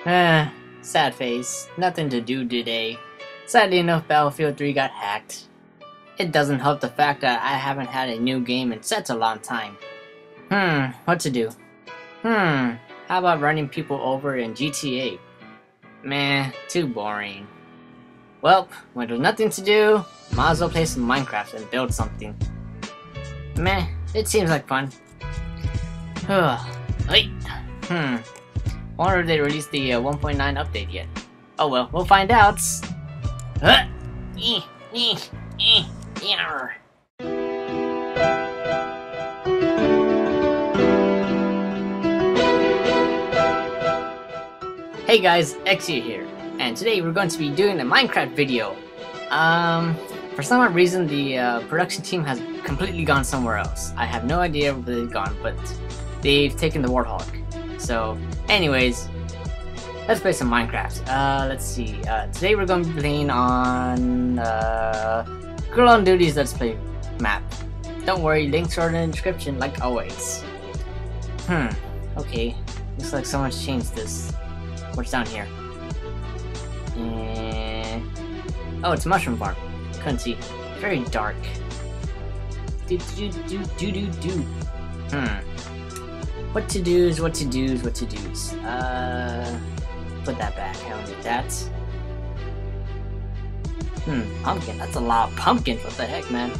Sad face. Nothing to do today. Sadly enough, Battlefield 3 got hacked. It doesn't help the fact that I haven't had a new game in such a long time. What to do? How about running people over in GTA? Meh, too boring. Well, when there's nothing to do, might as well play some Minecraft and build something. Meh, it seems like fun. Hey. Wonder if they released the 1.9 update yet. Oh well, we'll find out. Hey guys, Exia here, and today we're going to be doing a Minecraft video. For some odd reason the production team has completely gone somewhere else. I have no idea where they've gone, but they've taken the Warthog. So, anyways, let's play some Minecraft. Let's see. Today we're going to be playing on Girl on Duty's Let's Play map. Don't worry, links are in the description like always. Okay. Looks like someone's changed this. What's down here? Oh, it's a mushroom farm. Couldn't see. Very dark. What to do's, what to do's, what to do's. Put that back. I don't need that. Pumpkin. That's a lot of pumpkins. What the heck, man?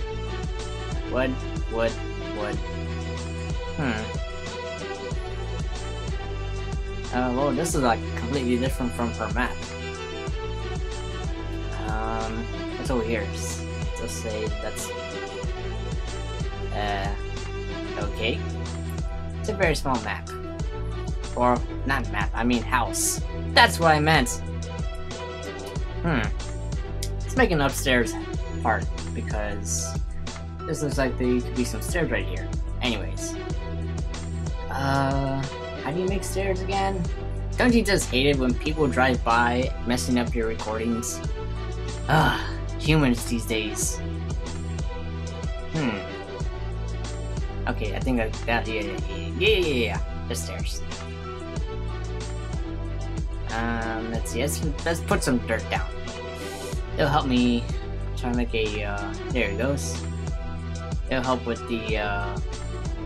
Wood. Well, this is like completely different from her map. What's over here? Just say that's okay. It's a very small map. Or not map, I mean house. That's what I meant. Let's make an upstairs part because this looks like there could be some stairs right here. Anyways. How do you make stairs again? Don't you just hate it when people drive by messing up your recordings? Humans these days. Okay, I think that, yeah. The stairs. Let's see, let's put some dirt down. It'll help me try to make a, there it goes. It'll help with the,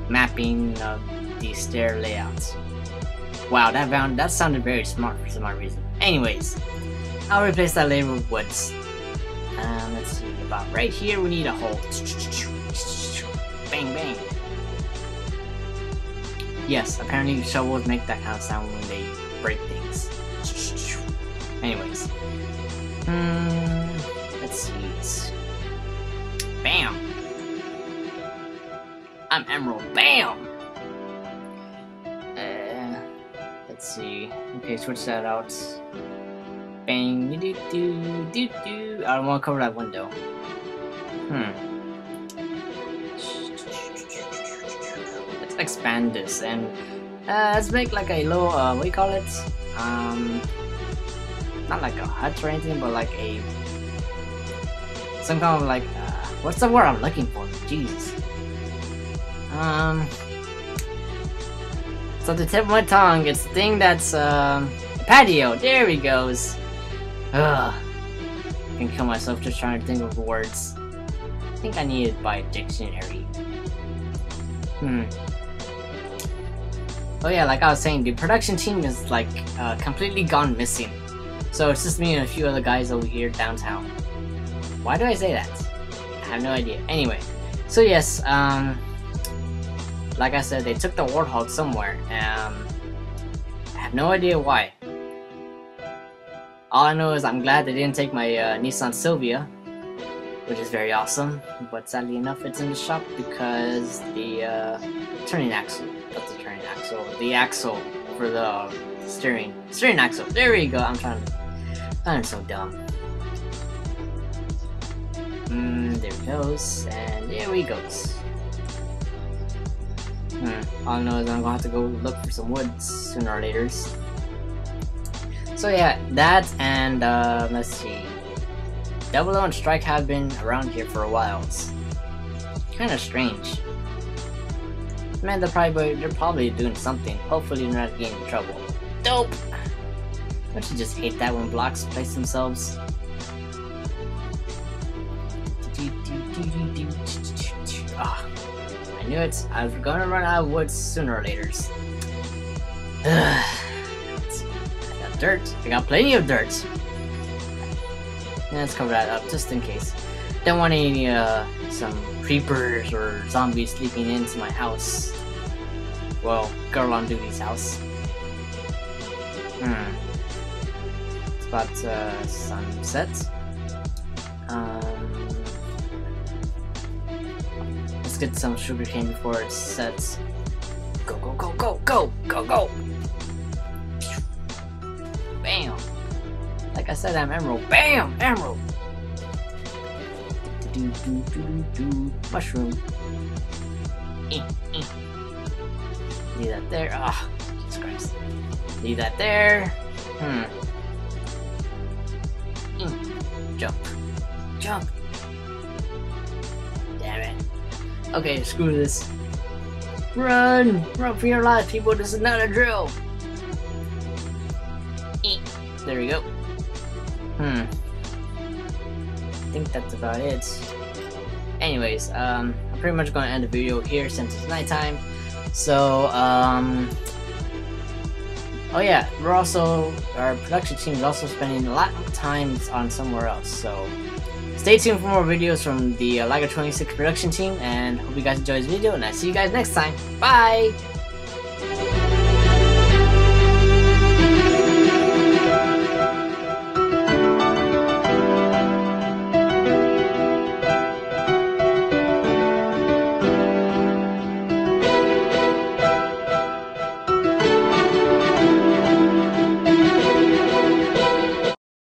mapping of the stair layouts. Wow, that sounded very smart for some odd reason. Anyways, I'll replace that layer with woods. Let's see, about right here we need a hole. Bang bang. Yes, apparently shovels make that kind of sound when they break things. Anyways. Let's see. Bam! I'm Emerald. Bam! Let's see. Okay, switch that out. Bang! Do. I don't want to cover that window. Let's expand this and let's make like a little what do you call it? Not like a hut or anything, but like a some kind of like what's the word I'm looking for? Jesus. So the tip of my tongue, it's the thing that's patio. There he goes. Ugh. I can kill myself just trying to think of words. I think I need to buy a dictionary. Oh yeah, like I was saying, the production team is like completely gone missing. So it's just me and a few other guys over here downtown. Why do I say that? I have no idea. Anyway, so yes, like I said, they took the Warthog somewhere. I have no idea why. All I know is I'm glad they didn't take my Nissan Silvia, which is very awesome. But sadly enough, it's in the shop because the turning axle. That's the turning axle. The axle for the steering axle. There we go. I'm so dumb. There it goes, and there we goes. All I know is I'm gonna have to go look for some wood sooner or later. So yeah, that and let's see. Double O and Strike have been around here for a while. It's kind of strange. Man, they're probably doing something. Hopefully they're not getting in trouble. Dope! Don't you just hate that when blocks place themselves? Ah, I knew it. I was gonna run out of wood sooner or later. I got dirt. I got plenty of dirt. Let's cover that up just in case. Don't want any some creepers or zombies sleeping into my house. Well, girl on duty's house. It's about sunset. Let's get some sugarcane before it sets. Go, go, go, go, go, go, go! Bam! Like I said, I'm emerald. Bam! Emerald! Mushroom. Leave that there. Ah, oh, Jesus Christ. Leave that there. Jump. Jump. Damn it. Okay, screw this. Run! Run for your lives, people. This is not a drill. There we go. I think that's about it. Anyways, I'm pretty much gonna end the video here since it's nighttime. So, oh yeah, our production team is also spending a lot of time on somewhere else. So, stay tuned for more videos from the Liga 26 production team, and hope you guys enjoy this video, and I'll see you guys next time. Bye!